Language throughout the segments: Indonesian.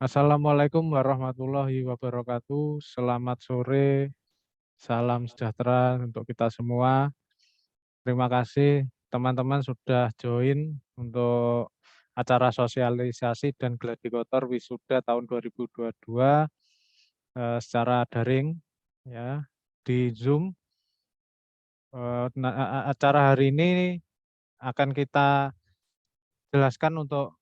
Assalamualaikum warahmatullahi wabarakatuh. Selamat sore, salam sejahtera untuk kita semua. Terima kasih teman-teman sudah join untuk acara sosialisasi dan gladi kotor wisuda tahun 2022 secara daring ya di Zoom. Acara hari ini akan kita jelaskan untuk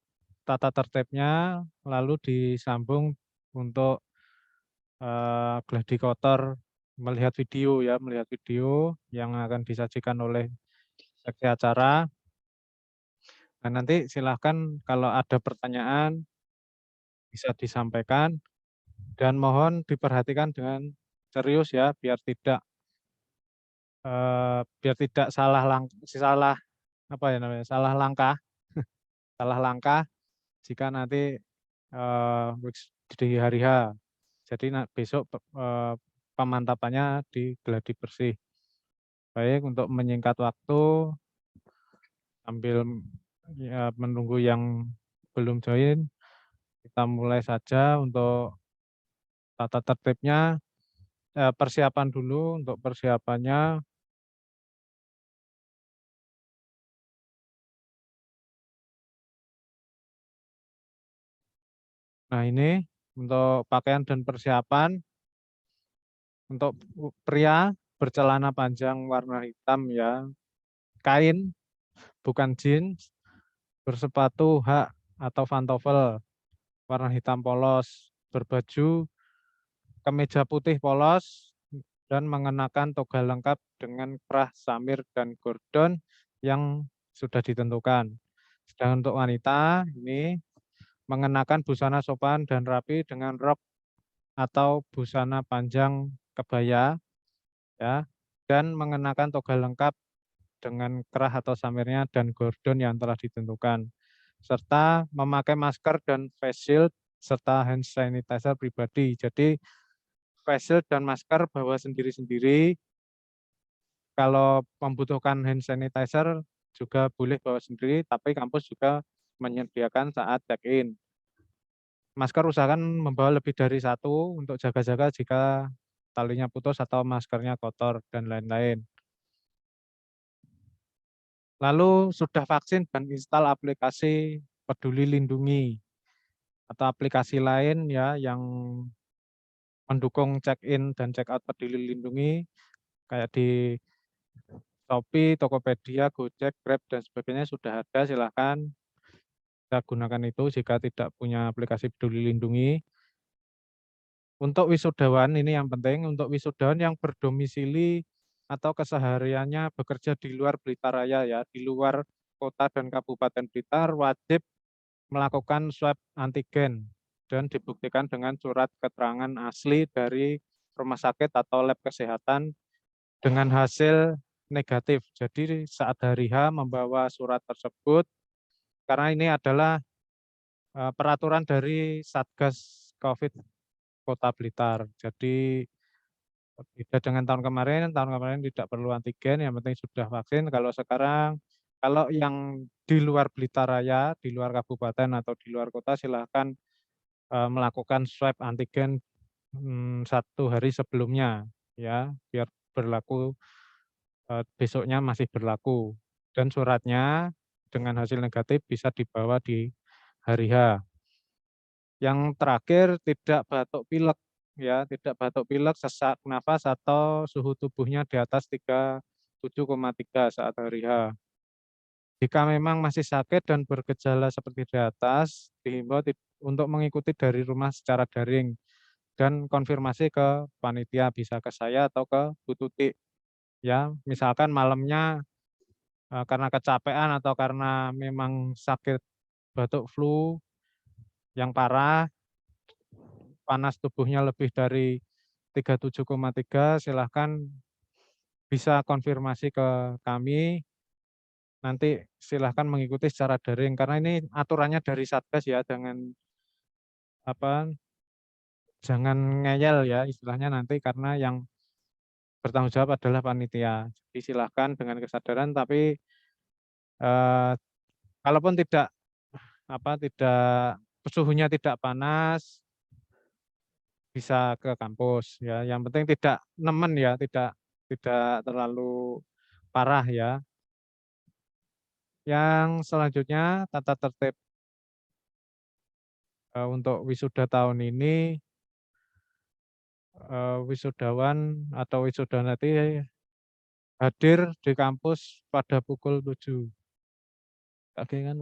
tata tertibnya, lalu disambung untuk gladi kotor melihat video yang akan disajikan oleh seksi acara. Dan nanti silahkan kalau ada pertanyaan bisa disampaikan dan mohon diperhatikan dengan serius ya biar tidak salah langkah jika nanti di hari H. Jadi besok pemantapannya di gladi bersih. Baik, untuk menyingkat waktu sambil menunggu yang belum join, kita mulai saja untuk tata tertibnya. Persiapan dulu untuk persiapannya. Nah ini untuk pakaian dan persiapan. Untuk pria bercelana panjang warna hitam ya, kain bukan jeans, bersepatu hak atau pantofel warna hitam polos, berbaju kemeja putih polos, dan mengenakan toga lengkap dengan kerah, samir, dan gordon yang sudah ditentukan. Sedang untuk wanita ini mengenakan busana sopan dan rapi dengan rok atau busana panjang kebaya ya, dan mengenakan toga lengkap dengan kerah atau samirnya dan gordon yang telah ditentukan, serta memakai masker dan face shield serta hand sanitizer pribadi. Jadi face shield dan masker bawa sendiri-sendiri. Kalau membutuhkan hand sanitizer juga boleh bawa sendiri, tapi kampus juga menyediakan saat check-in. Masker usahakan membawa lebih dari satu untuk jaga-jaga jika talinya putus atau maskernya kotor dan lain-lain. Lalu sudah vaksin dan install aplikasi Peduli Lindungi atau aplikasi lain ya yang mendukung check-in dan check-out Peduli Lindungi kayak di Shopee, Tokopedia, Gojek, Grab dan sebagainya sudah ada. Silahkan kita gunakan itu jika tidak punya aplikasi Peduli Lindungi. Untuk wisudawan ini yang penting, untuk wisudawan yang berdomisili atau kesehariannya bekerja di luar Blitar Raya ya, di luar kota dan Kabupaten Blitar wajib melakukan swab antigen dan dibuktikan dengan surat keterangan asli dari rumah sakit atau lab kesehatan dengan hasil negatif. Jadi saat hari H membawa surat tersebut karena ini adalah peraturan dari Satgas COVID Kota Blitar. Jadi Beda dengan tahun kemarin tidak perlu antigen, yang penting sudah vaksin. Kalau sekarang, kalau yang di luar Blitar Raya, di luar kabupaten atau di luar kota silahkan melakukan swab antigen 1 hari sebelumnya ya, biar berlaku besoknya masih berlaku. Dan suratnya dengan hasil negatif bisa dibawa di hari H. Yang terakhir tidak batuk pilek ya, tidak batuk pilek, sesak nafas atau suhu tubuhnya di atas 37,3 saat hari H. Jika memang masih sakit dan bergejala seperti di atas, dihimbau untuk mengikuti dari rumah secara daring dan konfirmasi ke panitia, bisa ke saya atau ke Bu Tuti ya. Misalkan malamnya karena kecapean atau karena memang sakit batuk flu yang parah, panas tubuhnya lebih dari 37,3, silahkan bisa konfirmasi ke kami, nanti silahkan mengikuti secara daring. Karena ini aturannya dari Satgas ya, apa, jangan ngeyel ya istilahnya nanti, karena yang bertanggung jawab adalah panitia. Jadi silahkan dengan kesadaran, tapi eh, kalaupun tidak suhunya tidak panas, bisa ke kampus ya. Yang penting tidak nemen ya, tidak tidak terlalu parah ya. Yang selanjutnya tata tertib untuk wisuda tahun ini, wisudawan atau wisudawati hadir di kampus pada pukul 7. Oke kan,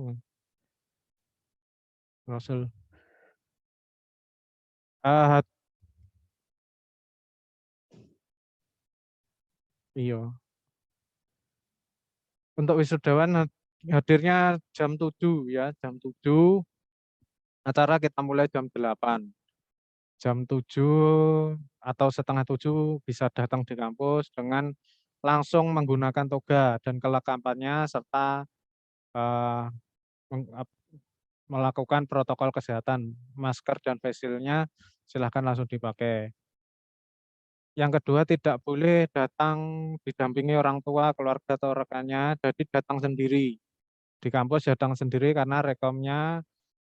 Rasul. Ah, iya. Untuk wisudawan hadirnya jam 7 ya, jam 7. Acara kita mulai jam 8. Jam 7 atau setengah 7 bisa datang di kampus dengan langsung menggunakan toga dan kelengkapannya serta eh, melakukan protokol kesehatan. Masker dan face shield-nya silahkan langsung dipakai. Yang kedua, tidak boleh datang didampingi orang tua, keluarga atau rekannya, jadi datang sendiri. Di kampus datang sendiri karena rekomnya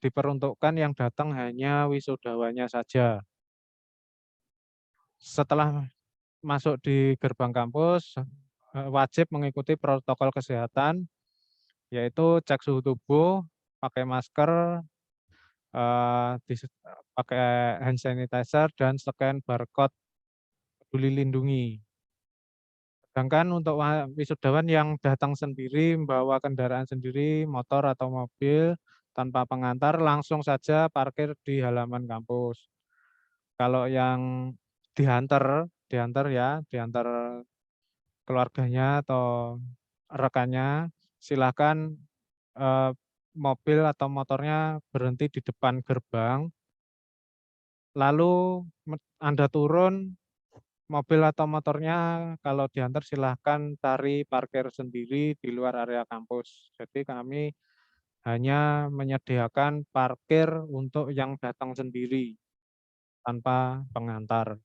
diperuntukkan yang datang hanya wisudawanya saja. Setelah masuk di gerbang kampus, wajib mengikuti protokol kesehatan, yaitu cek suhu tubuh, pakai masker, pakai hand sanitizer, dan scan barcode Peduli Lindungi. Sedangkan untuk wisudawan yang datang sendiri, membawa kendaraan sendiri, motor atau mobil, tanpa pengantar, langsung saja parkir di halaman kampus. Kalau yang diantar ya, diantar keluarganya atau rekannya, silakan mobil atau motornya berhenti di depan gerbang, lalu Anda turun, mobil atau motornya kalau diantar silahkan cari parkir sendiri di luar area kampus. Jadi kami hanya menyediakan parkir untuk yang datang sendiri tanpa pengantar.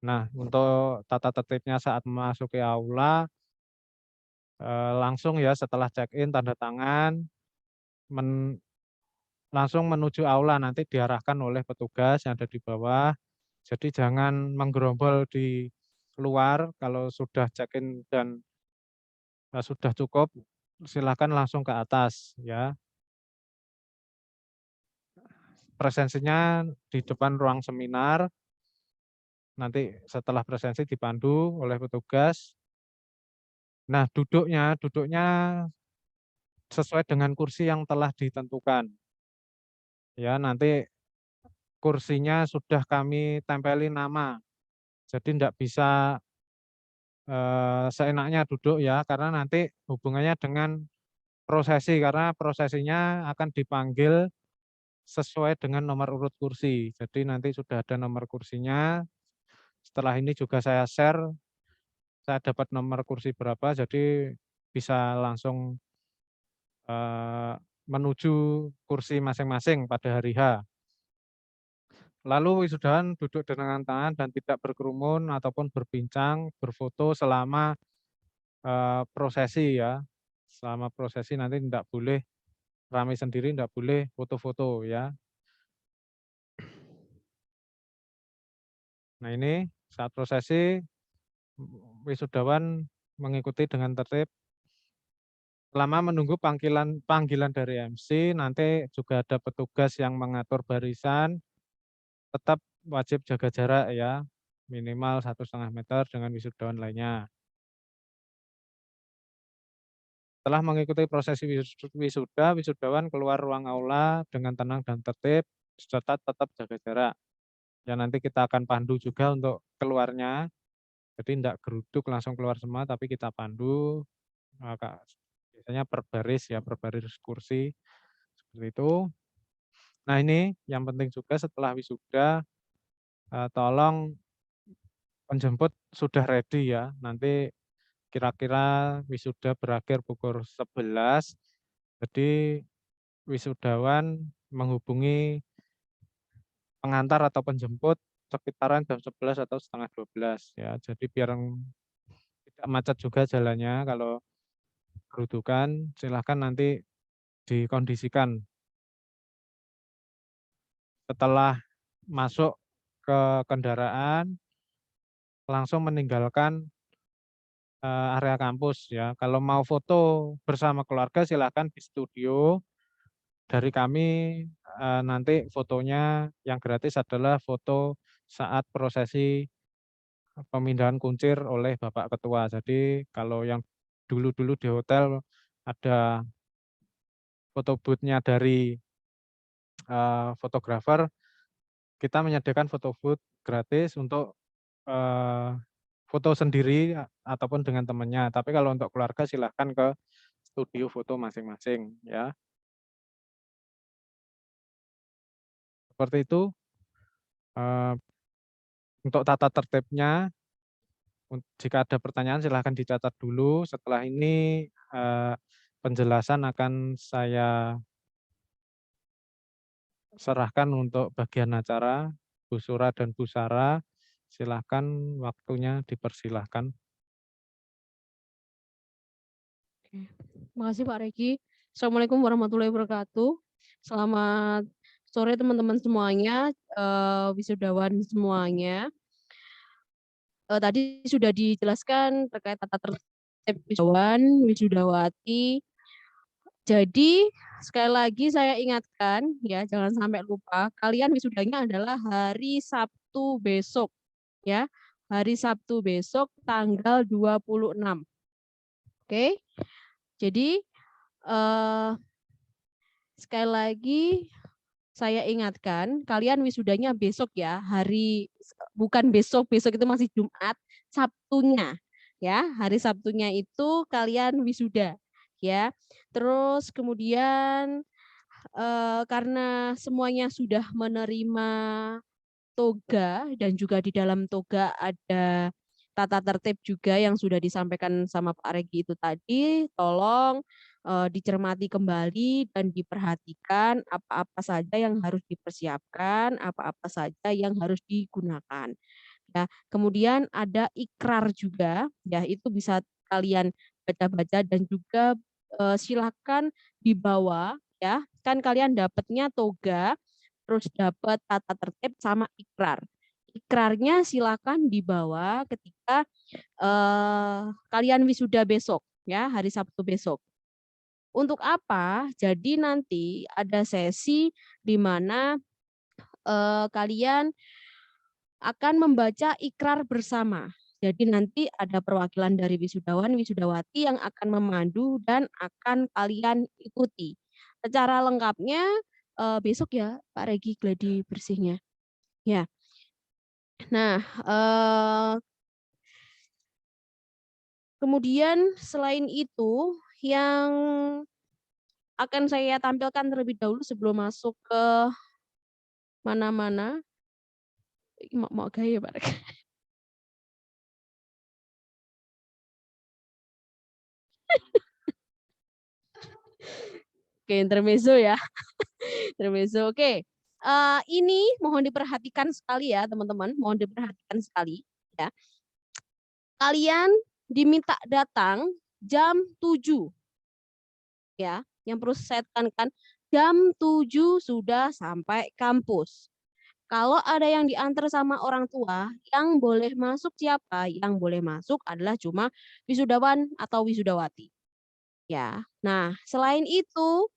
Nah, untuk tata tertibnya saat memasuki aula, langsung ya setelah check-in tanda tangan, langsung menuju aula, nanti diarahkan oleh petugas yang ada di bawah. Jadi jangan menggerombol di luar, kalau sudah check-in dan sudah cukup, silakan langsung ke atas ya. Presensinya di depan ruang seminar, nanti setelah presensi dipandu oleh petugas. Nah, duduknya sesuai dengan kursi yang telah ditentukan. Ya, nanti kursinya sudah kami tempeli nama. Jadi tidak bisa seenaknya duduk ya, karena nanti hubungannya dengan prosesi, karena prosesinya akan dipanggil sesuai dengan nomor urut kursi. Jadi nanti sudah ada nomor kursinya. Setelah ini juga saya share, saya dapat nomor kursi berapa, jadi bisa langsung menuju kursi masing-masing pada hari H. Lalu wisudawan duduk dengan tangan dan tidak berkerumun ataupun berbincang, berfoto selama prosesi ya. Selama prosesi nanti tidak boleh ramai sendiri, tidak boleh foto-foto ya. Nah ini saat prosesi wisudawan mengikuti dengan tertib. Selama menunggu panggilan dari MC, nanti juga ada petugas yang mengatur barisan, tetap wajib jaga jarak ya, minimal 1,5 meter dengan wisudawan lainnya. Setelah mengikuti prosesi wisuda, wisudawan keluar ruang aula dengan tenang dan tertib, serta tetap jaga jarak. Ya nanti kita akan pandu juga untuk keluarnya, jadi tidak geruduk langsung keluar semua, tapi kita pandu, biasanya per baris ya, per baris kursi, seperti itu. Nah ini yang penting juga setelah wisuda, tolong penjemput sudah ready ya, nanti kira-kira wisuda berakhir pukul 11, jadi wisudawan menghubungi pengantar atau penjemput sekitaran jam 11 atau setengah 12 ya. Jadi biar tidak macet juga jalannya kalau kerudukan silahkan nanti dikondisikan. Setelah masuk ke kendaraan langsung meninggalkan area kampus ya. Kalau mau foto bersama keluarga silahkan di studio. Dari kami nanti fotonya yang gratis adalah foto saat prosesi pemindahan kuncir oleh Bapak Ketua. Jadi kalau yang dulu-dulu di hotel ada foto booth-nya dari fotografer, kita menyediakan foto booth gratis untuk foto sendiri ataupun dengan temannya. Tapi kalau untuk keluarga silahkan ke studio foto masing-masing ya. Seperti itu untuk tata tertibnya. Jika ada pertanyaan silahkan dicatat dulu. Setelah ini penjelasan akan saya serahkan untuk bagian acara, Bu Sura dan Bu Sarah. Silahkan waktunya dipersilahkan. Terima kasih Pak Regi. Assalamualaikum warahmatullahi wabarakatuh. Selamat sore teman-teman semuanya, wisudawan semuanya. Tadi sudah dijelaskan terkait tata tertib wisudawan, wisudawati. Jadi sekali lagi saya ingatkan ya, jangan sampai lupa, kalian wisudanya adalah hari Sabtu besok ya. Hari Sabtu besok tanggal 26. Oke. Jadi sekali lagi saya ingatkan, kalian wisudanya besok ya, bukan besok itu masih Jumat, Sabtunya ya, hari Sabtunya itu kalian wisuda ya. Terus kemudian karena semuanya sudah menerima toga dan juga di dalam toga ada tata tertib juga yang sudah disampaikan sama Pak Regi itu tadi, tolong dicermati kembali dan diperhatikan apa-apa saja yang harus dipersiapkan, apa-apa saja yang harus digunakan. Ya, kemudian ada ikrar juga, ya itu bisa kalian baca-baca dan juga silakan dibawa ya. Kan kalian dapatnya toga, terus dapat tata tertib sama ikrar. Ikrarnya silakan dibawa ketika kalian wisuda besok ya, hari Sabtu besok. Untuk apa? Jadi nanti ada sesi di mana kalian akan membaca ikrar bersama. Jadi nanti ada perwakilan dari wisudawan, wisudawati yang akan memandu dan akan kalian ikuti. Secara lengkapnya besok ya Pak Regi gladi bersihnya. Ya. Nah, kemudian selain itu yang akan saya tampilkan terlebih dahulu sebelum masuk ke mana-mana. Mau gaya Pak Regi. Oke, intermezzo ya. Intermezzo. Oke. Ini mohon diperhatikan sekali ya teman-teman, mohon diperhatikan sekali ya. Kalian diminta datang jam 7 ya. Yang perlu saya tekankan jam 7 sudah sampai kampus. Kalau ada yang diantar sama orang tua, yang boleh masuk siapa? Yang boleh masuk adalah cuma wisudawan atau wisudawati. Ya. Nah, selain itu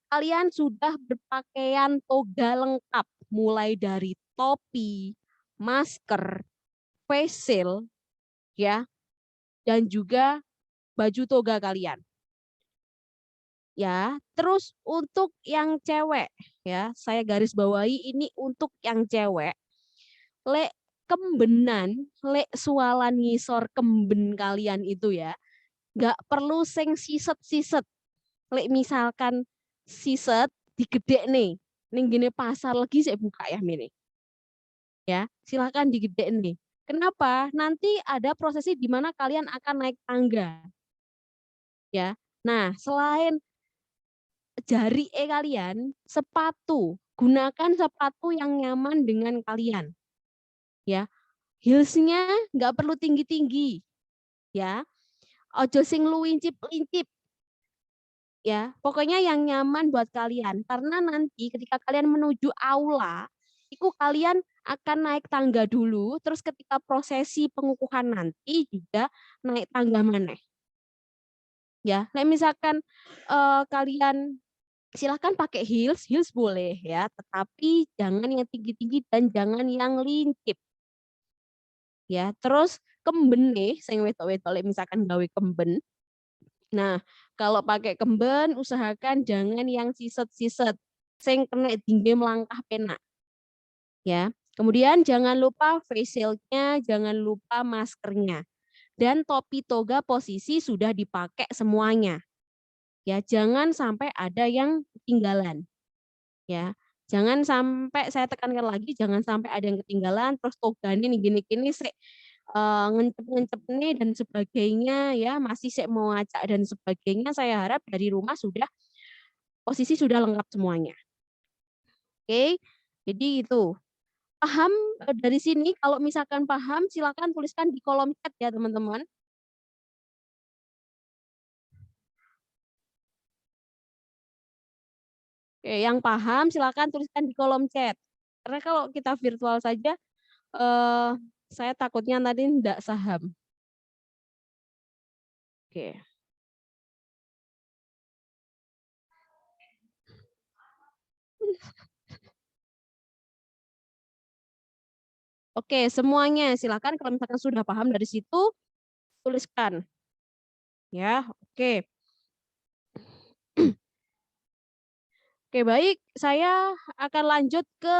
kalian sudah berpakaian toga lengkap, mulai dari topi, masker, face shield, ya, dan juga baju toga kalian. Ya, terus untuk yang cewek, ya, saya garis bawahi ini untuk yang cewek. Lek kembenan, lek sualan ngisor kemben kalian itu ya, nggak perlu sing siset-siset. Lek misalkan siset digedek nih gini pasar lagi saya buka ya mini. Ya, silakan digedek nih. Kenapa? Nanti ada prosesi di mana kalian akan naik tangga. Ya. Nah, selain jari kalian, sepatu, gunakan sepatu yang nyaman dengan kalian. Ya. Heelsnya nggak perlu tinggi-tinggi. Ya. Ojo sing luincip-lincip. Ya, pokoknya yang nyaman buat kalian. Karena nanti ketika kalian menuju aula, itu kalian akan naik tangga dulu, terus ketika prosesi pengukuhan nanti juga naik tangga maneh. Ya, nah misalkan kalian silahkan pakai heels, heels boleh ya, tetapi jangan yang tinggi-tinggi dan jangan yang lincip. Ya, terus kemben nih, sing wedok-wedok misalkan gawe kemben. Nah, kalau pakai kemben usahakan jangan yang siset-siset, sing kena tinggi melangkah penak. Ya. Kemudian jangan lupa face shield-nya, jangan lupa maskernya. Dan topi toga posisi sudah dipakai semuanya. Ya, jangan sampai ada yang ketinggalan. Ya. Jangan sampai, saya tekankan lagi, jangan sampai ada yang ketinggalan terus toganya nih gini-gini ngencep-ngencep nih dan sebagainya ya, masih mau ngacak dan sebagainya. Saya harap dari rumah sudah posisi sudah lengkap semuanya. Oke. Jadi itu. Paham dari sini? Kalau misalkan paham, silakan tuliskan di kolom chat ya, teman-teman. Oke, yang paham silakan tuliskan di kolom chat. Karena kalau kita virtual saja, saya takutnya tadi tidak paham. Oke. Oke, semuanya silakan kalau misalkan sudah paham dari situ, tuliskan. Ya, oke. Oke, baik. Saya akan lanjut ke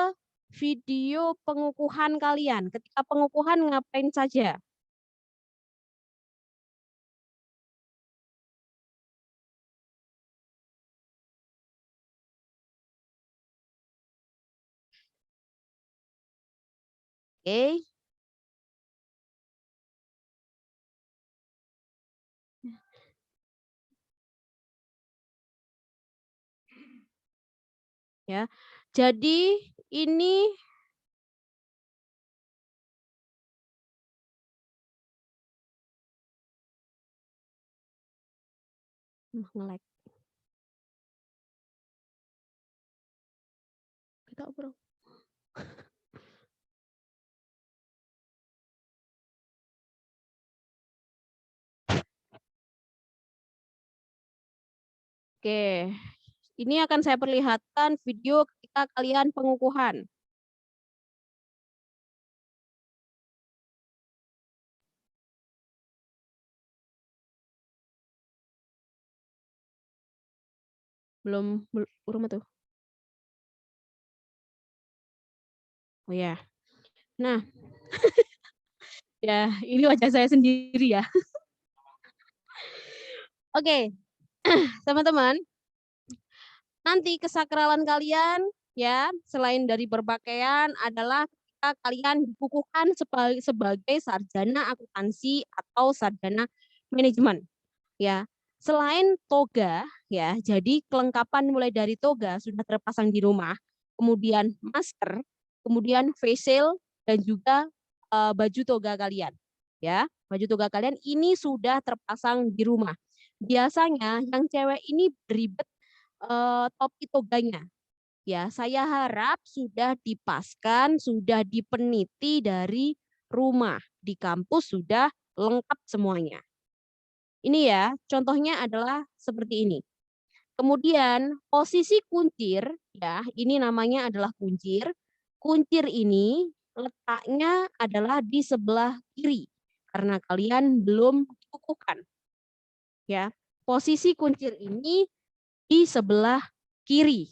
video pengukuhan kalian. Ketika pengukuhan ngapain saja? Oke. Ya. Jadi ini nge-lag. Kita bro. Oke. Ini akan saya perlihatkan video ketika kalian pengukuhan. Belum tuh. Oh ya. Nah. Ya, ini wajah saya sendiri ya. Oke. Teman-teman, nanti kesakralan kalian ya, selain dari berpakaian adalah ketika kalian dikukuhkan sebagai sarjana akuntansi atau sarjana manajemen. Ya. Selain toga ya, jadi kelengkapan mulai dari toga sudah terpasang di rumah. kemudian masker, kemudian face shield, dan juga baju toga kalian. Ya, baju toga kalian ini sudah terpasang di rumah. Biasanya yang cewek ini beribet topi toganya. Ya, saya harap sudah dipaskan, sudah dipeniti dari rumah. Di kampus sudah lengkap semuanya. Ini ya, contohnya adalah seperti ini. Kemudian posisi kuncir, ya, ini namanya adalah kuncir. Kuncir ini letaknya adalah di sebelah kiri karena kalian belum dikukuhkan. Ya, posisi kuncir ini di sebelah kiri.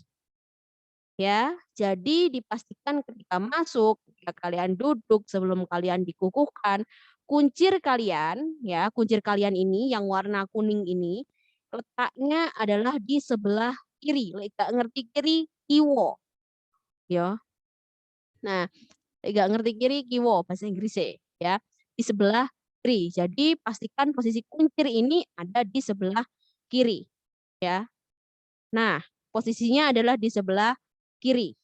Ya, jadi dipastikan ketika masuk, ketika kalian duduk sebelum kalian dikukuhkan, kuncir kalian, ya, kuncir kalian ini yang warna kuning ini letaknya adalah di sebelah kiri. Nggak ngerti kiri, kiwo. Ya. Nah, nggak ngerti kiri, kiwo bahasa Inggrisnya, ya. Di sebelah kiri. Jadi pastikan posisi kuncir ini ada di sebelah kiri, ya. Nah, posisinya adalah di sebelah kiri.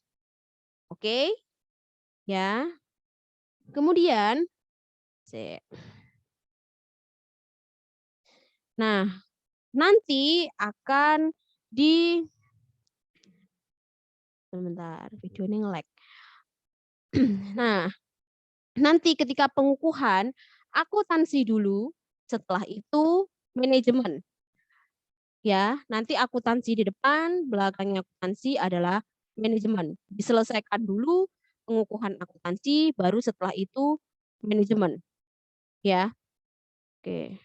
Oke? Ya. Kemudian nah, nanti akan di sebentar, videonya nge-lag. Nah, nanti ketika pengukuhan, akuntansi dulu, setelah itu manajemen. Ya, nanti akuntansi di depan, belakangnya akuntansi adalah manajemen. Diselesaikan dulu pengukuhan akuntansi, baru setelah itu manajemen. Ya. Oke.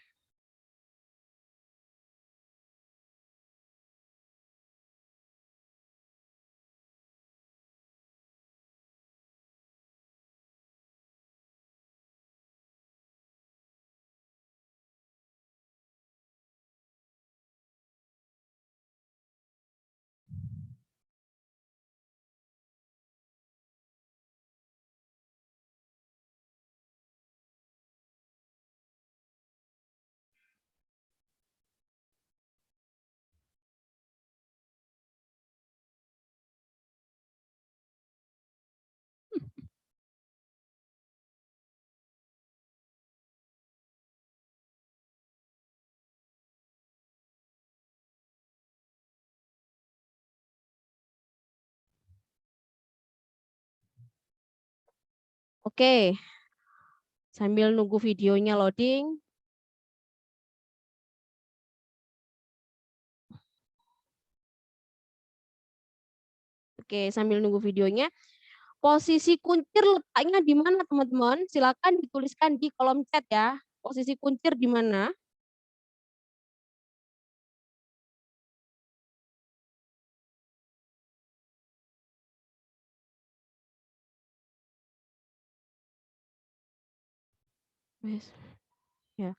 Oke. Sambil nunggu videonya loading. Oke, sambil nunggu videonya. Posisi kuncir letaknya di mana, teman-teman? Silakan dituliskan di kolom chat ya. Posisi kuncir di mana? Ya.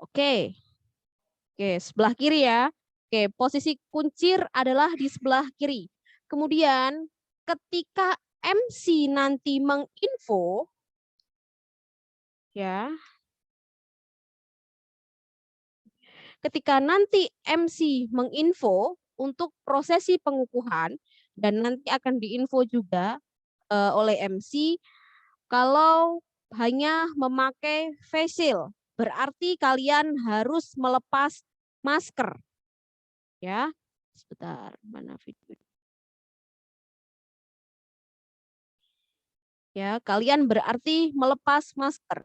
Oke. Oke, sebelah kiri ya. Oke, posisi kuncir adalah di sebelah kiri. Kemudian ketika MC nanti menginfo, ya, ketika nanti MC menginfo untuk prosesi pengukuhan dan nanti akan diinfo juga oleh MC kalau hanya memakai face shield, berarti kalian harus melepas masker. Ya, sebentar, mana video? Ya, kalian berarti melepas masker.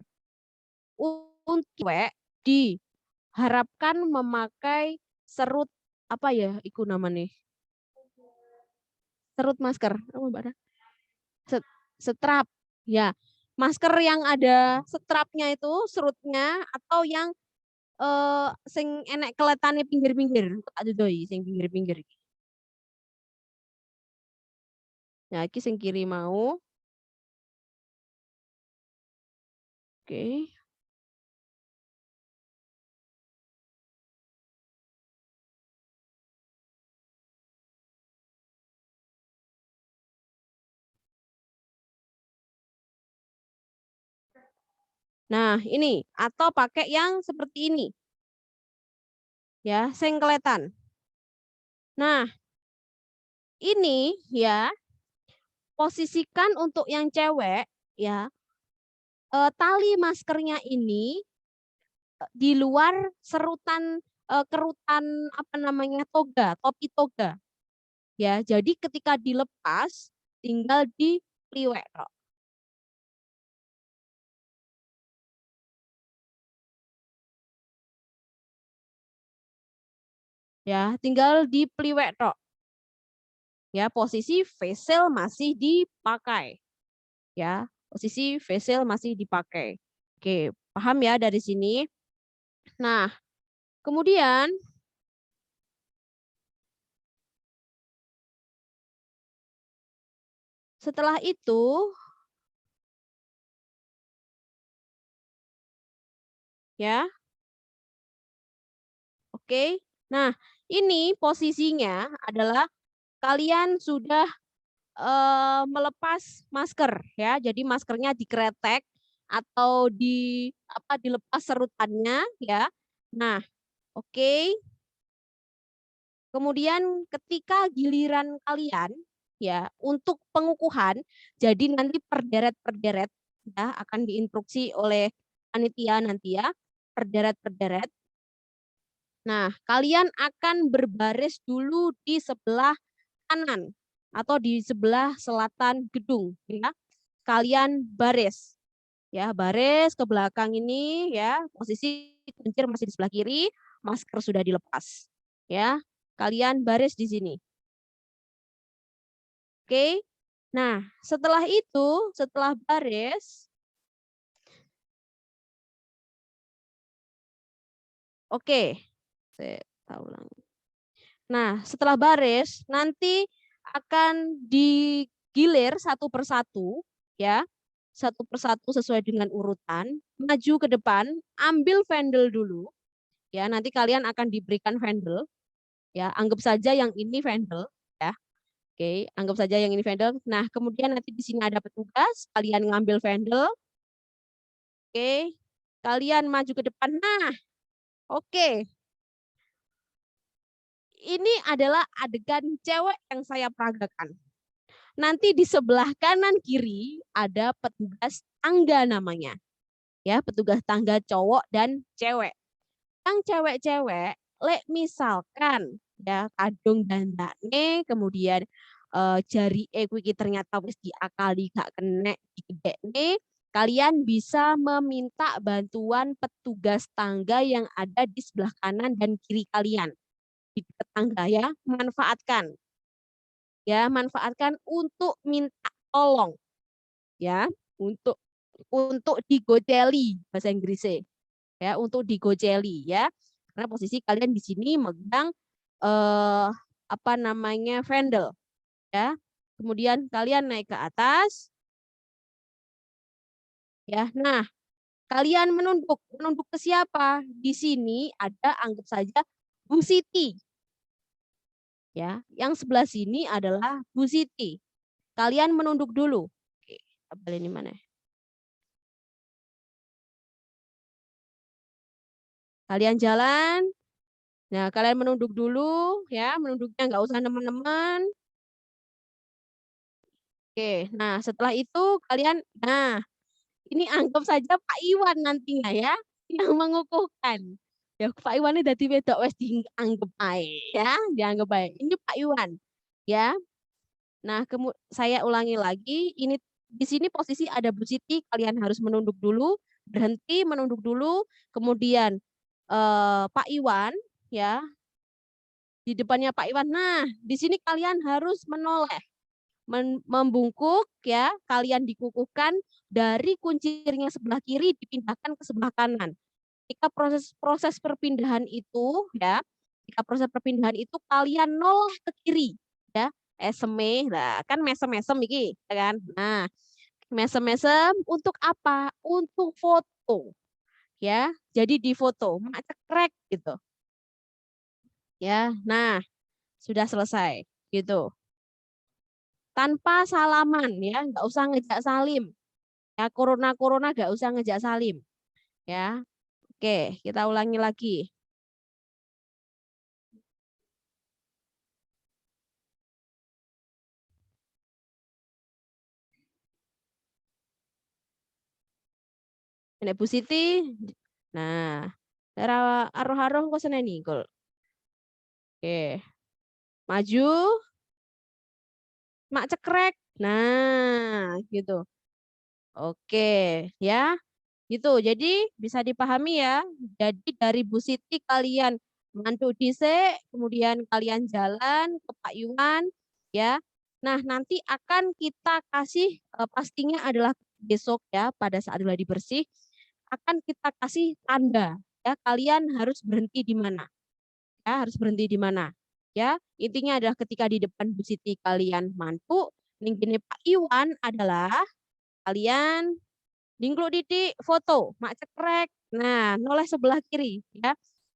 Untuk cewek diharapkan memakai serut apa ya? Iku namanya. Serut masker. Apa Mbak? Setrap. Ya, masker yang ada setrapnya itu, serutnya atau yang sing enek keletane pinggir-pinggir. Tak doi sing pinggir-pinggir. Nah, iki sing kiri mau. Oke. Nah, ini atau pakai yang seperti ini. Ya, sing kelihatan. Nah, ini ya posisikan untuk yang cewek ya, tali maskernya ini di luar serutan kerutan apa namanya toga, topi toga. Ya, jadi ketika dilepas tinggal diliwek tok. Ya, tinggal dipeliwek tok. Ya, posisi facial masih dipakai. Ya, posisi facial masih dipakai. Oke, paham ya dari sini? Nah, kemudian setelah itu ya, oke. Nah, ini posisinya adalah kalian sudah melepas masker ya. Jadi maskernya dikretek atau dilepas serutannya ya. Nah, oke. Kemudian ketika giliran kalian ya untuk pengukuhan, jadi nanti perderet-perderet ya akan diinstruksi oleh panitia nanti ya, perderet-perderet. Nah, kalian akan berbaris dulu di sebelah kanan atau di sebelah selatan gedung ya. Kalian baris ya, baris ke belakang ini ya, posisi kuncir masih di sebelah kiri, masker sudah dilepas ya. Kalian baris di sini. Oke. Nah, setelah itu, setelah baris, oke. Saya ulang. Nah, setelah baris nanti akan digilir satu persatu ya. Satu persatu sesuai dengan urutan, maju ke depan, ambil vendel dulu. Ya, nanti kalian akan diberikan vendel. Ya, anggap saja yang ini vendel ya. Oke, anggap saja yang ini vendel. Nah, kemudian nanti di sini ada petugas, kalian ngambil vendel. Oke, kalian maju ke depan. Nah, oke. Ini adalah adegan cewek yang saya peragakan. Nanti di sebelah kanan kiri ada petugas tangga namanya. Ya, petugas tangga cowok dan cewek. Yang cewek-cewek, misalkan ya kadung dandane kemudian jari kuwi ternyata wis diakali gak kena digedekne, kalian bisa meminta bantuan petugas tangga yang ada di sebelah kanan dan kiri kalian. Di dekat tangga ya, manfaatkan untuk minta tolong ya, untuk digoceli bahasa Inggrisnya. Ya, untuk digoceli ya. Karena posisi kalian di sini megang apa namanya vendel ya. Kemudian kalian naik ke atas ya. Nah, kalian menunduk. Menunduk ke siapa? Di sini ada anggap saja Bu Siti. Ya, yang sebelah sini adalah Bu Siti. Kalian menunduk dulu. Oke, tabel ini mana? Kalian jalan. Nah, kalian menunduk dulu ya, menunduknya nggak usah teman-teman. Oke, nah setelah itu kalian, nah ini anggap saja Pak Iwan nantinya ya, yang mengukuhkan. Ya Pak Iwan ini dadi wedok wis dianggap ae ya, dianggap ae. Ini Pak Iwan ya. Nah, saya ulangi lagi, ini di sini posisi ada Bu Siti, kalian harus menunduk dulu, berhenti, menunduk dulu, kemudian Pak Iwan ya, di depannya Pak Iwan. Nah, di sini kalian harus menoleh, membungkuk ya, kalian dikukuhkan dari kuncirnya sebelah kiri dipindahkan ke sebelah kanan. Ketika proses perpindahan itu ya, ketika proses perpindahan itu kalian noleh ke kiri ya. Eseme, lah kan mesem-mesem iki, ya kan? Nah, mesem-mesem untuk apa? Untuk foto. Ya, jadi di foto, mak cekrek gitu. Ya, nah, sudah selesai gitu. Tanpa salaman ya, nggak usah ngejak salim. Ya, corona nggak usah ngejak salim. Ya, oke, kita ulangi lagi. Nek Bu Siti. Nah, daerah aroh-aroh kok seneni kul. Oke. Maju. Mak cekrek. Nah, gitu. Oke, ya. Gitu. Jadi bisa dipahami ya. Jadi dari Bu Siti kalian mantu dhisik, kemudian kalian jalan ke Pak Iwan, ya. Nah, nanti akan kita kasih pastinya adalah besok ya pada saat gladi bersih akan kita kasih tanda ya kalian harus berhenti di mana. Ya, harus berhenti di mana. Ya, intinya adalah ketika di depan Bu Siti kalian mantu, ning gene Pak Iwan adalah kalian dingkluk titik foto, mak cekrek. Nah, noleh sebelah kiri ya.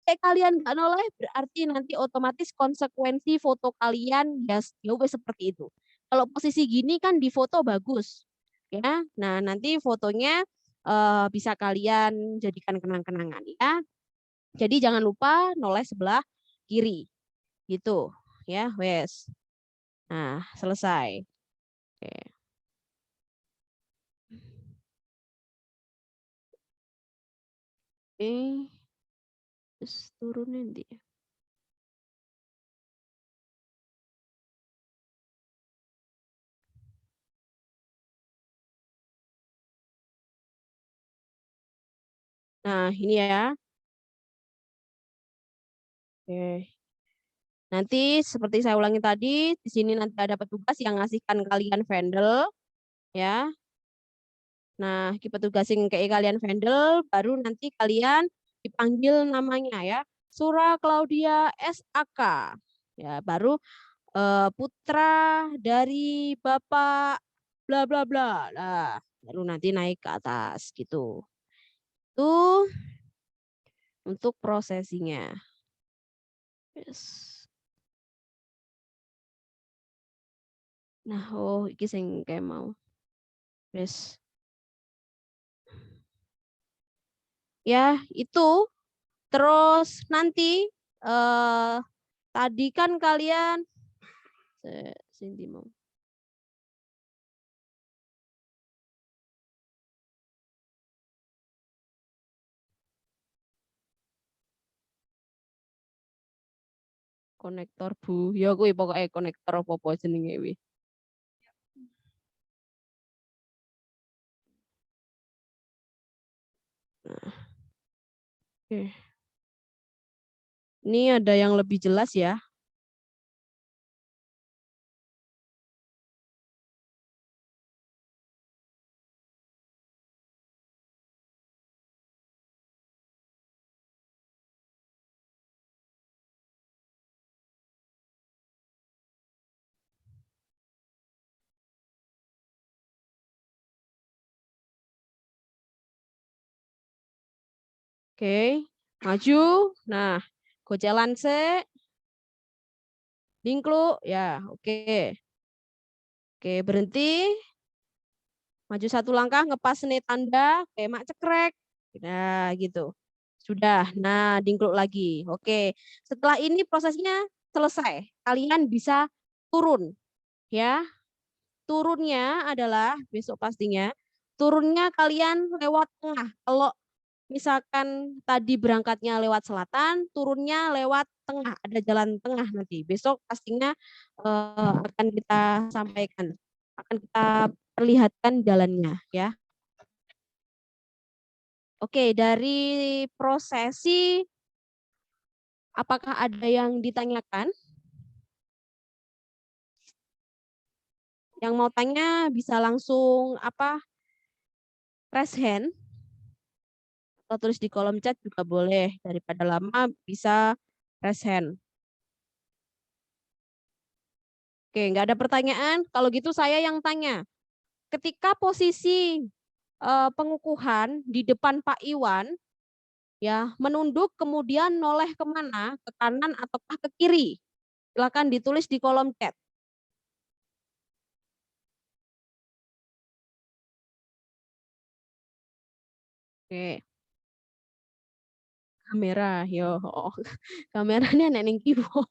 Kayak kalian nggak noleh berarti nanti otomatis konsekuensi foto kalian ya wes seperti itu. Kalau posisi gini kan di foto bagus. Ya. Nah, nanti fotonya bisa kalian jadikan kenang-kenangan ya. Jadi jangan lupa noleh sebelah kiri. Gitu. Ya, wes. Nah, selesai. Oke. Terus turunin dia. Nah, ini ya. Oke. Nanti seperti saya ulangi tadi, di sini nanti ada petugas yang ngasihkan kalian vendel, ya. Nah, petugas yang kayak kalian vendel, baru nanti kalian dipanggil namanya ya, Sura Claudia SAK. Ya, baru putra dari Bapak bla bla bla. Nah, baru nanti naik ke atas gitu. Itu untuk prosesinya. Yes. Nah, oh, iki sing kayak mau. Yes. Ya, itu. Terus nanti tadi kan kalian Cindy mau konektor Bu. Ya kuwi pokoknya konektor apa-apa jenenge kuwi. Nah, oke. Ini ada yang lebih jelas ya. Oke, maju. Nah, gojalan se, dingkluk ya. Oke. Oke, berhenti. Maju satu langkah, ngepas nih tanda, kayak mak cekrek. Nah, gitu. Sudah. Nah, dingkluk lagi. Oke. Setelah ini prosesnya selesai. Kalian bisa turun, ya. Turunnya adalah besok pastinya. Turunnya kalian lewat tengah. Kalau misalkan tadi berangkatnya lewat selatan, turunnya lewat tengah. Ada jalan tengah nanti. Besok pastinya akan kita sampaikan. Akan kita perlihatkan jalannya, ya. Oke, dari prosesi apakah ada yang ditanyakan? Yang mau tanya bisa langsung raise hand atau tulis di kolom chat juga boleh. Daripada lama bisa raise hand. Oke, nggak ada pertanyaan. Kalau gitu saya yang tanya. Ketika posisi pengukuhan di depan Pak Iwan, ya menunduk kemudian noleh kemana? Ke kanan ataukah ke kiri? Silakan ditulis di kolom chat. Oke. Kamera, yo. Kameranya nek ning kiwa.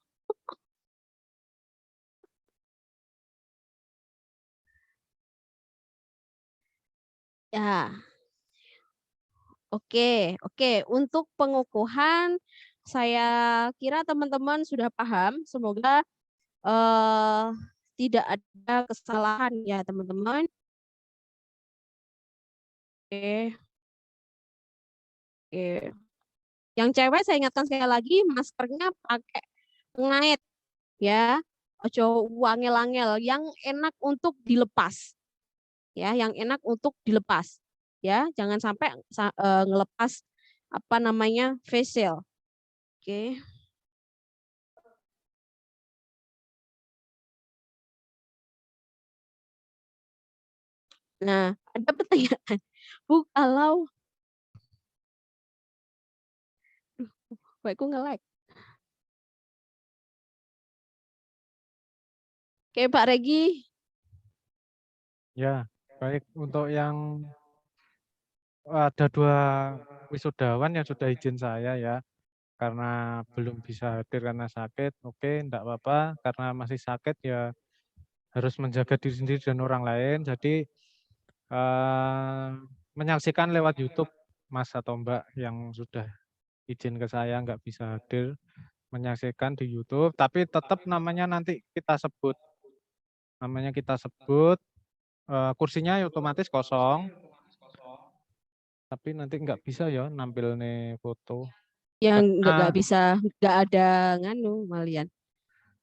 Ya. Oke. Untuk pengukuhan, saya kira teman-teman sudah paham. Semoga eh, tidak ada kesalahan ya teman-teman. Oke, oke. Yang cewek saya ingatkan sekali lagi, maskernya pakai ngait ya. Ojo wangel-angel, yang enak untuk dilepas. Ya, yang enak untuk dilepas. Ya, jangan sampai ngelepas apa namanya face shield. Oke. Nah, ada pertanyaan. Bu, kalau baikku nge-lag. Oke, Pak Regi. Ya, baik untuk yang ada 2 wisudawan yang sudah izin saya ya, karena belum bisa hadir karena sakit, oke, enggak apa-apa, karena masih sakit ya harus menjaga diri sendiri dan orang lain. Jadi menyaksikan lewat YouTube Mas atau Mbak yang sudah izin ke saya nggak bisa hadir, menyaksikan di YouTube, tapi tetap namanya nanti kita sebut, kursinya ya otomatis kosong, tapi nanti nggak bisa ya nampil nih foto. Yang nggak Karena bisa, nggak ada nganu malian.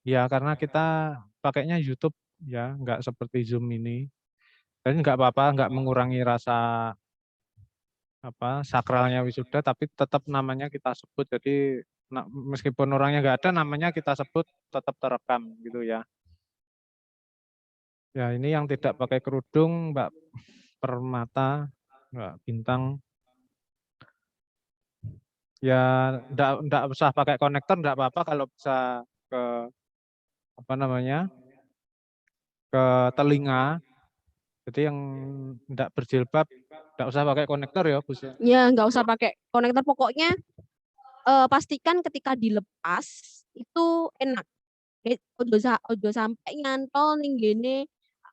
ya karena kita pakainya YouTube ya, nggak seperti Zoom ini. Dan nggak apa-apa, nggak mengurangi rasa sakralnya wisuda, tapi tetap namanya kita sebut. Jadi meskipun orangnya nggak ada, namanya kita sebut tetap terekam gitu ya. Ya ini yang tidak pakai kerudung Mbak Permata, Mbak Bintang. Ya enggak usah pakai konektor, enggak apa-apa kalau bisa ke apa namanya ke telinga. Jadi yang enggak berjilbab enggak usah pakai konektor ya Bu. Ya, nggak usah pakai konektor. Pokoknya pastikan ketika dilepas itu enak. Ojo sampai nyantol nih gini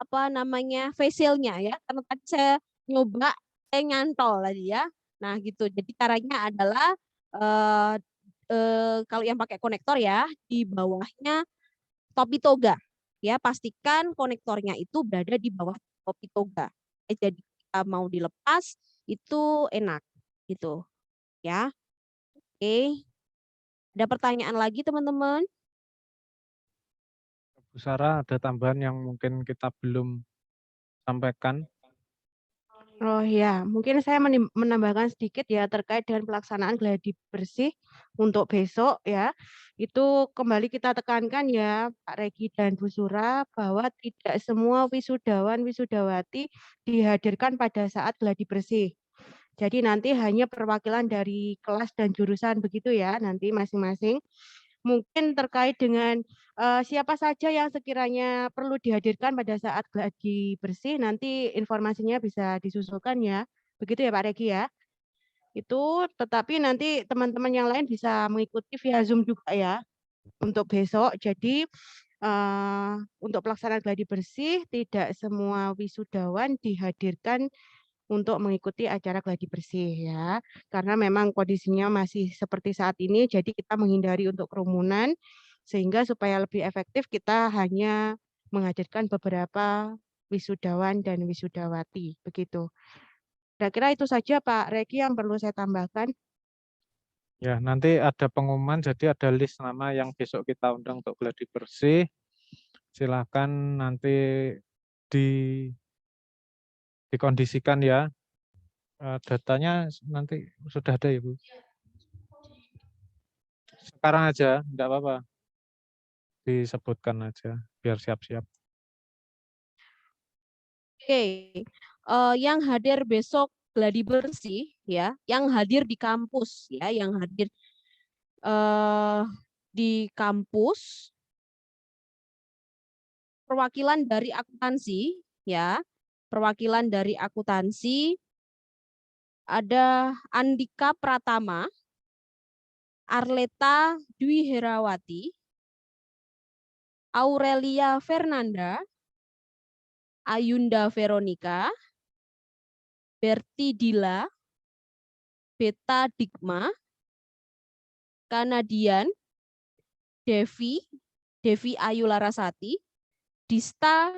apa namanya facialnya ya. Karena tadi saya nyoba saya nyantol tadi ya. Nah gitu. Jadi caranya adalah eh, kalau yang pakai konektor ya di bawahnya topi toga. Ya, pastikan konektornya itu berada di bawah topi toga. Jadi kita mau dilepas itu enak gitu ya. Oke. Ada pertanyaan lagi teman-teman? Bu Sarah ada tambahan yang mungkin kita belum sampaikan. Oh ya, mungkin saya menambahkan sedikit ya terkait dengan pelaksanaan gladi bersih untuk besok ya. Itu kembali kita tekankan ya Pak Regi dan Bu Sura bahwa tidak semua wisudawan wisudawati dihadirkan pada saat gladi bersih. Jadi nanti hanya perwakilan dari kelas dan jurusan begitu ya nanti masing-masing. Mungkin terkait dengan siapa saja yang sekiranya perlu dihadirkan pada saat gladi bersih, nanti informasinya bisa disusulkan ya. Begitu ya Pak Regi ya. Itu tetapi nanti teman-teman yang lain bisa mengikuti via Zoom juga ya untuk besok. Jadi untuk pelaksanaan gladi bersih tidak semua wisudawan dihadirkan untuk mengikuti acara gladi bersih ya. Karena memang kondisinya masih seperti saat ini, jadi kita menghindari untuk kerumunan, sehingga supaya lebih efektif kita hanya menghadirkan beberapa wisudawan dan wisudawati, begitu. Kira-kira itu saja Pak Regi yang perlu saya tambahkan. Ya, nanti ada pengumuman, jadi ada list nama yang besok kita undang untuk gladi bersih. Silakan nanti di dikondisikan ya. Datanya nanti sudah ada ya Bu. Sekarang aja, enggak apa-apa. Disebutkan aja biar siap-siap. Oke. Yang hadir besok gladi bersih ya, yang hadir di kampus ya, yang hadir di kampus perwakilan dari akuntansi ya. Perwakilan dari akuntansi ada Andika Pratama, Arleta Dwi Herawati, Aurelia Fernanda, Ayunda Veronica, Berti Dila, Beta Digma, Kanadian, Devi Ayu Larasati, Dista,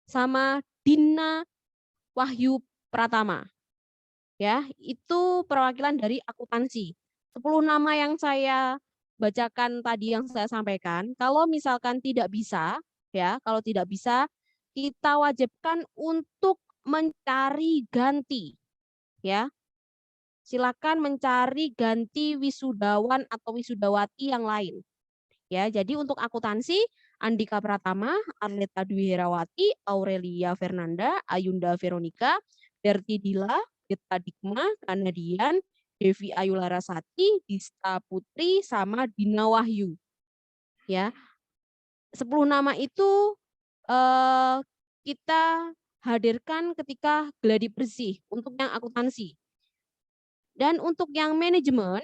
sama Dina Wahyu Pratama. Ya, itu perwakilan dari akuntansi. 10 nama yang saya bacakan tadi yang saya sampaikan, kalau misalkan tidak bisa, ya, kalau tidak bisa, kita wajibkan untuk mencari ganti, ya. Silakan mencari ganti wisudawan atau wisudawati yang lain. Ya, jadi untuk akuntansi Andika Pratama, Arleta Dwi Herawati, Aurelia Fernanda, Ayunda Veronica, Berti Dila, Gita Dikma, Kanadian, Devi Ayu Larasati, Dista Putri, sama Dina Wahyu. Ya, 10 nama itu kita hadirkan ketika gladi bersih untuk yang akuntansi. Dan untuk yang manajemen,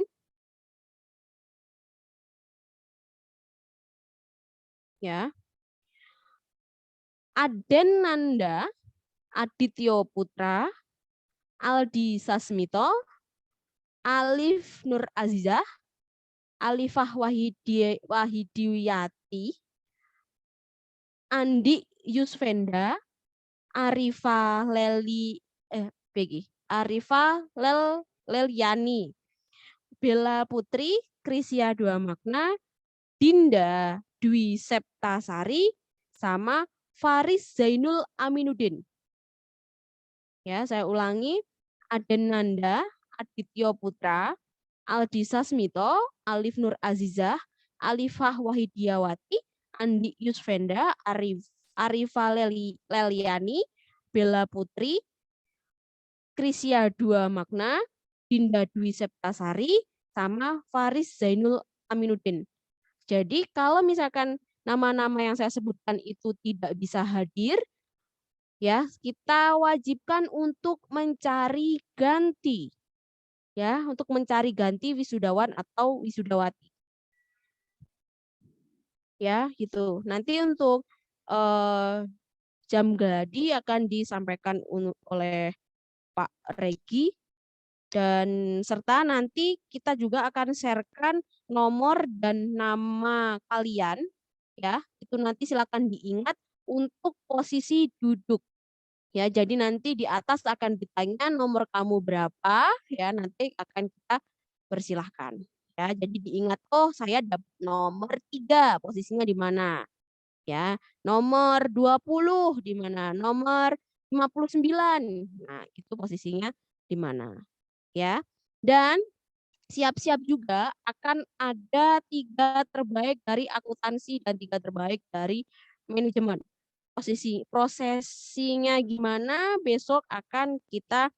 ya, Adenanda Adityo Putra, Aldi Sasmito, Alif Nur Azizah, Alifah Wahidiyati, Andi Yusvenda, Arifa Leliani, Bella Putri, Krisya Dua Makna, Dinda Dwi Septasari, sama Faris Zainul Aminuddin. Ya, saya ulangi, Adenanda Adityo Putra, Aldi Sasmito, Alif Nur Azizah, Alifah Wahidiyawati, Andi Yusvenda, Arifa Leliani, Bella Putri, Krisya Dua Makna, Dinda Dwi Septasari, sama Faris Zainul Aminuddin. Jadi kalau misalkan nama-nama yang saya sebutkan itu tidak bisa hadir, ya, kita wajibkan untuk mencari ganti. Ya, untuk mencari ganti wisudawan atau wisudawati. Ya, gitu. Nanti untuk jam gladi akan disampaikan oleh Pak Regi, dan serta nanti kita juga akan sharekan nomor dan nama kalian, ya. Itu nanti silakan diingat untuk posisi duduk. Ya, jadi nanti di atas akan ditanya nomor kamu berapa, ya, nanti akan kita persilahkan. Ya, jadi diingat, oh saya dapat nomor 3, posisinya di mana? Ya, nomor 20 di mana? Nomor 59. Nah, itu posisinya di mana? Ya. Dan siap-siap juga akan ada 3 terbaik dari akuntansi dan 3 terbaik dari manajemen. Prosesinya gimana besok akan kita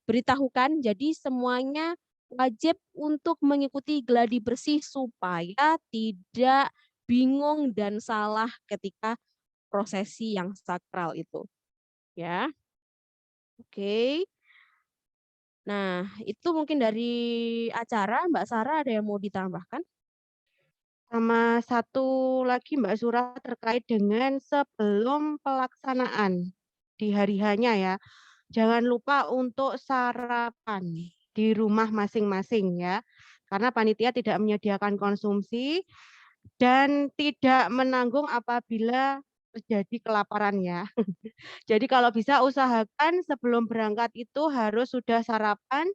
beritahukan. Jadi semuanya wajib untuk mengikuti gladi bersih supaya tidak bingung dan salah ketika prosesi yang sakral itu. Ya. Oke. Nah, itu mungkin dari acara. Mbak Sarah ada yang mau ditambahkan? Sama satu lagi Mbak Surah terkait dengan sebelum pelaksanaan di hari hanya ya. Jangan lupa untuk sarapan di rumah masing-masing ya. Karena panitia tidak menyediakan konsumsi dan tidak menanggung apabila terjadi kelaparan ya. Jadi kalau bisa usahakan sebelum berangkat itu harus sudah sarapan,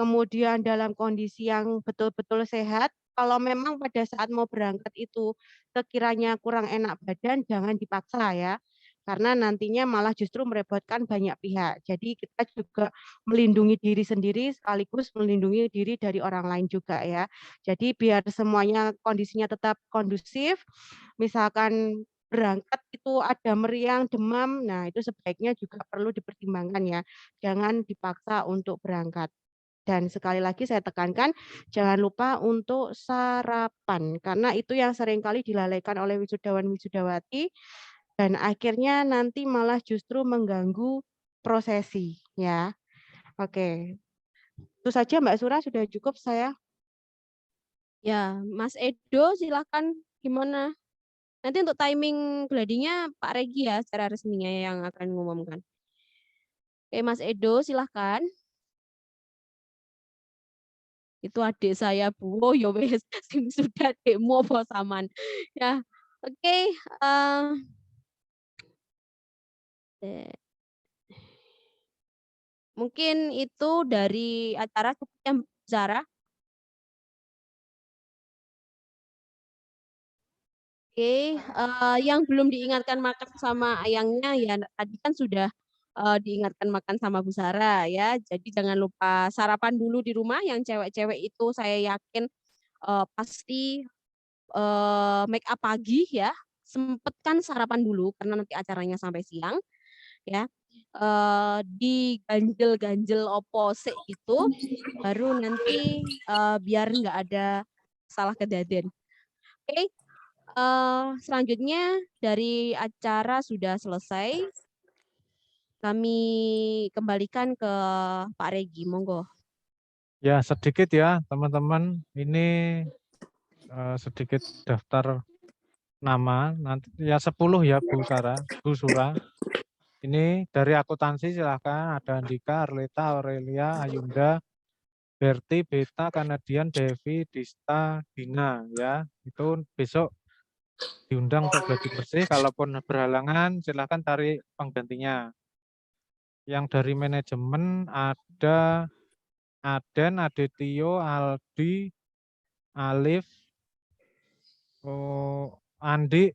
kemudian dalam kondisi yang betul-betul sehat. Kalau memang pada saat mau berangkat itu sekiranya kurang enak badan, jangan dipaksa ya. Karena nantinya malah justru merepotkan banyak pihak. Jadi kita juga melindungi diri sendiri sekaligus melindungi diri dari orang lain juga ya. Jadi biar semuanya kondisinya tetap kondusif, misalkan berangkat itu ada meriang, demam, nah itu sebaiknya juga perlu dipertimbangkan ya. Jangan dipaksa untuk berangkat. Dan sekali lagi saya tekankan, jangan lupa untuk sarapan, karena itu yang seringkali dilalaikan oleh wisudawan-wisudawati, dan akhirnya nanti malah justru mengganggu prosesi, ya. Oke, itu saja Mbak Surah, sudah cukup saya. Ya, Mas Edo silakan gimana? Nanti untuk timing gladinya Pak Regi ya secara resminya yang akan mengumumkan. Oke, Mas Edo silahkan. Itu adik saya Bu. Oh ya wes sing sudah demo bosaman. Ya. Oke, eh, mungkin itu dari acara yang Zara. Oke, yang belum diingatkan makan sama ayangnya ya tadi kan sudah diingatkan makan sama Bu Sarah ya. Jadi jangan lupa sarapan dulu di rumah. Yang cewek-cewek itu saya yakin pasti make up pagi ya. Sempatkan sarapan dulu karena nanti acaranya sampai siang ya. Diganjel-ganjel opose itu baru nanti biar nggak ada salah kejadian. Oke. Selanjutnya dari acara sudah selesai, kami kembalikan ke Pak Regi, monggo. Ya, sedikit ya teman-teman. Ini sedikit daftar nama. Nanti ya 10 ya Bu Sarah, Bu Sura. Ini dari akuntansi silahkan. Ada Andika, Arleta, Aurelia, Ayunda, Berti, Beta, Kanadian, Devi, Dista, Dina ya. Itu besok diundang untuk gladi bersih. Kalaupun berhalangan silahkan cari penggantinya. Yang dari manajemen ada Aden, Adityo, Aldi, Alif, Andi,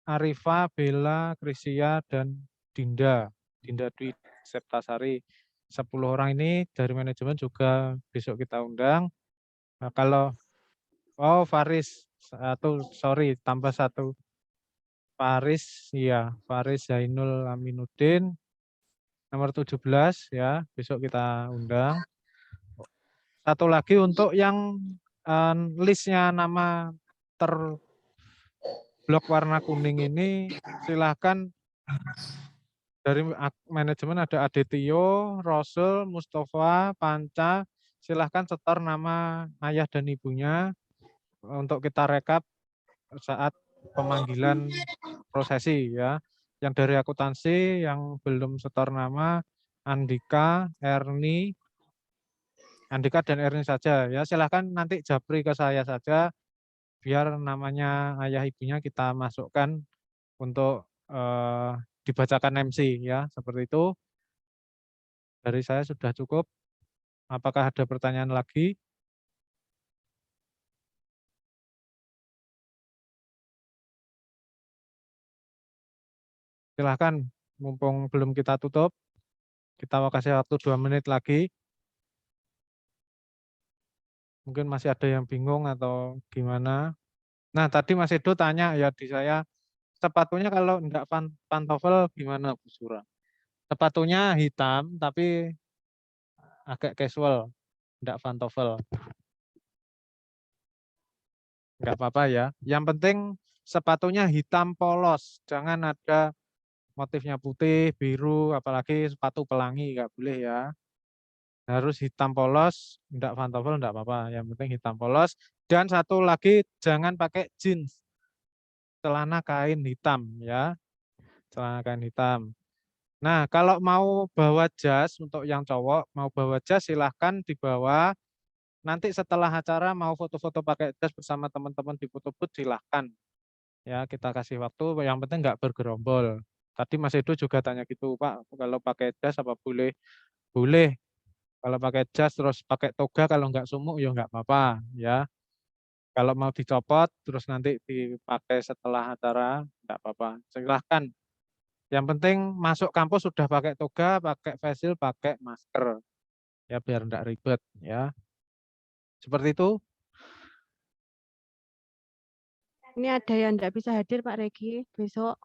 Arifa, Bella, Krisia, dan Dinda. Dinda Dwi Septasari. 10 orang ini dari manajemen juga besok kita undang. Nah, kalau Faris tambah satu. Faris, iya, Faris Zainul Aminuddin nomor 17 ya, besok kita undang. Satu lagi untuk yang listnya nama terblok warna kuning ini silahkan dari manajemen ada Adityo, Rosul, Mustafa, Panca, silahkan setor nama ayah dan ibunya untuk kita rekap saat pemanggilan prosesi ya. Yang dari akuntansi yang belum setor nama Andika, Andika dan Erni saja ya. Silahkan nanti japri ke saya saja biar namanya ayah ibunya kita masukkan untuk dibacakan MC ya. Seperti itu. Dari saya sudah cukup. Apakah ada pertanyaan lagi? Silahkan, mumpung belum kita tutup. Kita mau kasih waktu 2 menit lagi. Mungkin masih ada yang bingung atau gimana. Nah, tadi Mas Edo tanya ya di saya, sepatunya kalau enggak pantofel gimana Bu Sura? Sepatunya hitam tapi agak casual, enggak pantofel. Enggak apa-apa ya. Yang penting sepatunya hitam polos, jangan ada motifnya putih, biru, apalagi sepatu pelangi enggak boleh ya. Harus hitam polos, enggak pantofel enggak apa-apa. Yang penting hitam polos. Dan satu lagi jangan pakai jeans. Celana kain hitam ya. Celana kain hitam. Nah, kalau mau bawa jas untuk yang cowok, mau bawa jas silahkan dibawa. Nanti setelah acara mau foto-foto pakai jas bersama teman-teman di foto booth silahkan. Ya, kita kasih waktu, yang penting nggak bergerombol. Tadi Mas Edo juga tanya gitu, Pak, kalau pakai jas apa boleh? Boleh. Kalau pakai jas terus pakai toga, kalau nggak sumuk ya nggak apa-apa. Ya, kalau mau dicopot terus nanti dipakai setelah acara, nggak apa-apa. Silahkan. Yang penting masuk kampus sudah pakai toga, pakai face shield, pakai masker. Ya biar enggak ribet ya. Seperti itu. Ini ada yang enggak bisa hadir Pak Regi besok.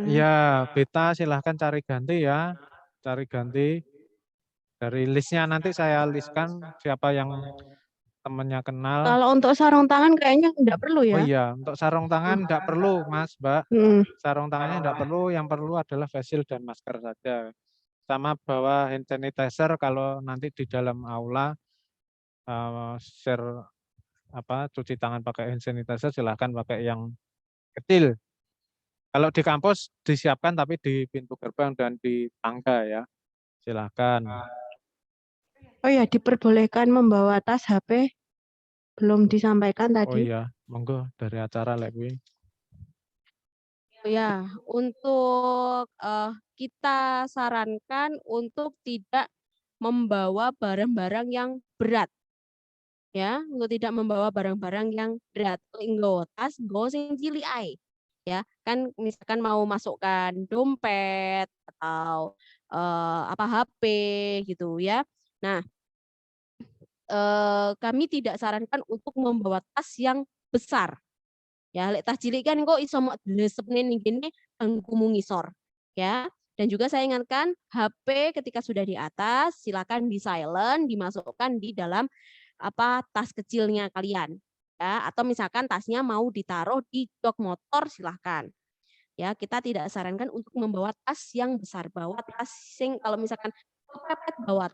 Ya, Beta silahkan cari ganti ya. Cari ganti. Dari listnya nanti saya listkan siapa yang temannya kenal. Kalau untuk sarung tangan kayaknya enggak perlu Oh ya. iya, untuk sarung tangan enggak perlu Mas, Mbak. Sarung tangannya enggak perlu, yang perlu adalah face shield dan masker saja. Sama bawa hand sanitizer kalau nanti di dalam aula share cuci tangan pakai hand sanitizer silahkan pakai yang kecil. Kalau di kampus disiapkan tapi di pintu gerbang dan di tangga ya. Silahkan. Oh ya, diperbolehkan membawa tas HP, belum disampaikan Oh tadi. iya, monggo dari acara lek kuwi. Ya, untuk kita sarankan untuk tidak membawa barang-barang yang berat. Ya, untuk tidak membawa barang-barang yang berat. Nggawa tas, nggawa sing cilik ae. Ya, kan misalkan mau masukkan dompet atau apa HP gitu ya. Nah, kami tidak sarankan untuk membawa tas yang besar. Ya, lek tas cilik kan kok iso mok dilesepne ning kene bangkumu ngisor, ya. Dan juga saya ingatkan HP ketika sudah di atas silakan di-silent, dimasukkan di dalam apa tas kecilnya kalian, ya. Atau misalkan tasnya mau ditaruh di jok motor silahkan. Ya, kita tidak sarankan untuk membawa tas yang besar, bawa tas sing kalau misalkan kepepet bawa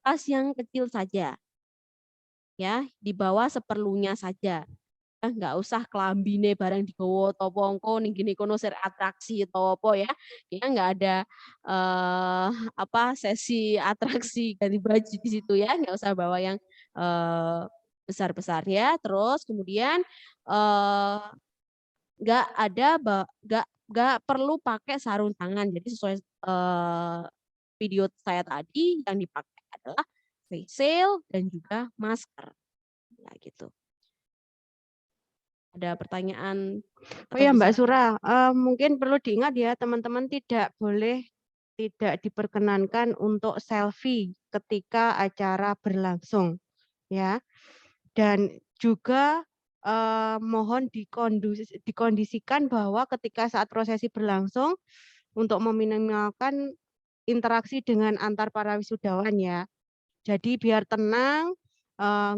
tas yang kecil saja, ya, dibawa seperlunya saja. Nggak usah kelambine barang digowo ta apa engko ning gene kono sir atraksi atau apa ya. Ya nggak ada apa sesi atraksi ganti baju di situ ya, nggak usah bawa yang eee, besar-besar ya. Terus kemudian eee, nggak ada nggak perlu pakai sarung tangan. Jadi sesuai video saya tadi yang dipakai adalah face shield dan juga masker. Ya gitu. Ada pertanyaan Oh atau ya Mbak bisa Sura, mungkin perlu diingat ya teman-teman tidak diperkenankan untuk selfie ketika acara berlangsung ya. Dan juga mohon dikondisikan bahwa ketika saat prosesi berlangsung untuk meminimalkan interaksi dengan antar para wisudawan ya. Jadi biar tenang,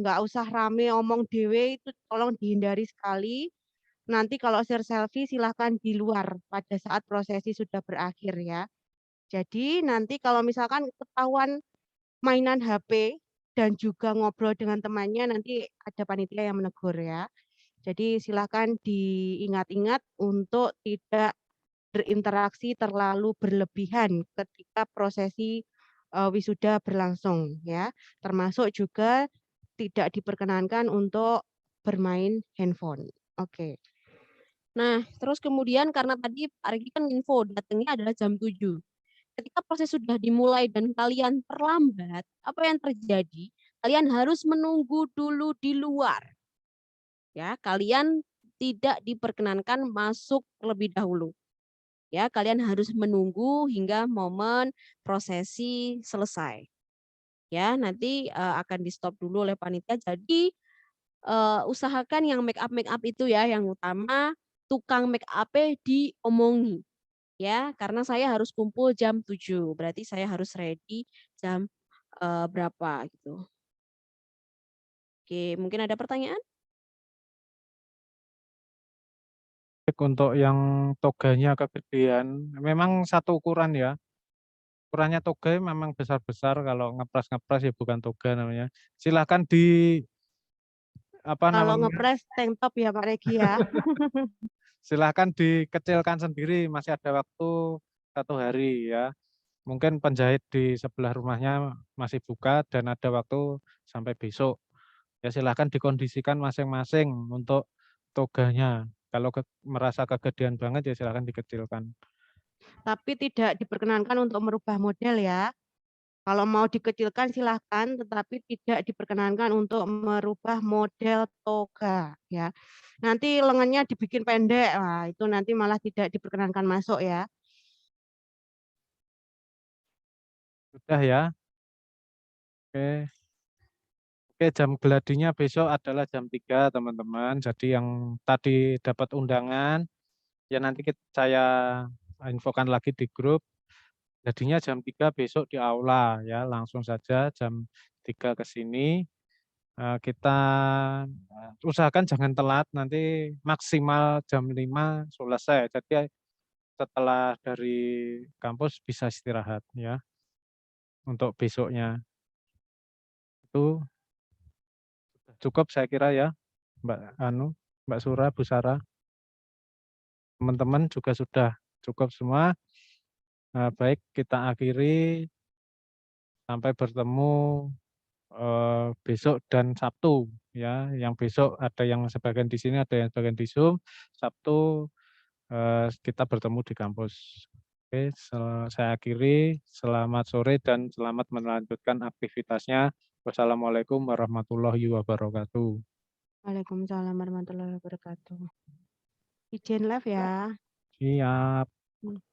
nggak usah rame omong dewe itu tolong dihindari sekali. Nanti kalau share selfie silahkan di luar pada saat prosesi sudah berakhir ya. Jadi nanti kalau misalkan ketahuan mainan HP dan juga ngobrol dengan temannya nanti ada panitia yang menegur ya. Jadi silahkan diingat-ingat untuk tidak berinteraksi terlalu berlebihan ketika prosesi wisuda berlangsung ya. Termasuk juga tidak diperkenankan untuk bermain handphone. Oke. Nah, terus kemudian karena tadi Pak Regi kan info datangnya adalah jam 7. Ketika proses sudah dimulai dan kalian terlambat, apa yang terjadi? Kalian harus menunggu dulu di luar. Ya, kalian tidak diperkenankan masuk terlebih dahulu. Ya, kalian harus menunggu hingga momen prosesi selesai. Ya, nanti akan di-stop dulu oleh panitia. Jadi usahakan yang make up itu ya, yang utama tukang make up-nya diomongi, ya. Karena saya harus kumpul jam 7, berarti saya harus ready jam, berapa gitu. Oke, mungkin ada pertanyaan? Untuk yang toganya kegedean, memang satu ukuran ya. Ukurannya toga memang besar-besar, kalau ngepres-ngepres ya bukan toga namanya. Silahkan apa Kalau namanya, ngepres tank top ya Pak Regi ya. silahkan dikecilkan sendiri, masih ada waktu 1 hari ya. Mungkin penjahit di sebelah rumahnya masih buka dan ada waktu sampai besok. Ya silahkan dikondisikan masing-masing untuk toganya. Kalau merasa kegedean banget ya silahkan dikecilkan. Tapi tidak diperkenankan untuk merubah model ya. Kalau mau dikecilkan silahkan, tetapi tidak diperkenankan untuk merubah model toga ya. Nanti lengannya dibikin pendek, wah itu nanti malah tidak diperkenankan masuk ya. Sudah ya. Oke. Oke, jam gladinya besok adalah jam 3 teman-teman. Jadi yang tadi dapat undangan, ya nanti saya infokan lagi di grup. Jadinya jam 3 besok di aula ya, langsung saja jam 3 ke sini. Kita usahakan jangan telat, nanti maksimal jam 5 selesai. Jadi setelah dari kampus bisa istirahat ya untuk besoknya. Itu cukup saya kira ya, Mbak Sura, Bu Sarah. Teman-teman juga sudah cukup semua. Baik, kita akhiri. Sampai bertemu besok dan Sabtu ya. Yang besok ada yang sebagian di sini, ada yang sebagian di Zoom. Sabtu kita bertemu di kampus. Oke, saya akhiri. Selamat sore dan selamat melanjutkan aktivitasnya. Wassalamualaikum warahmatullahi wabarakatuh. Waalaikumsalam warahmatullahi wabarakatuh. Izin live ya. Siap. Hmm.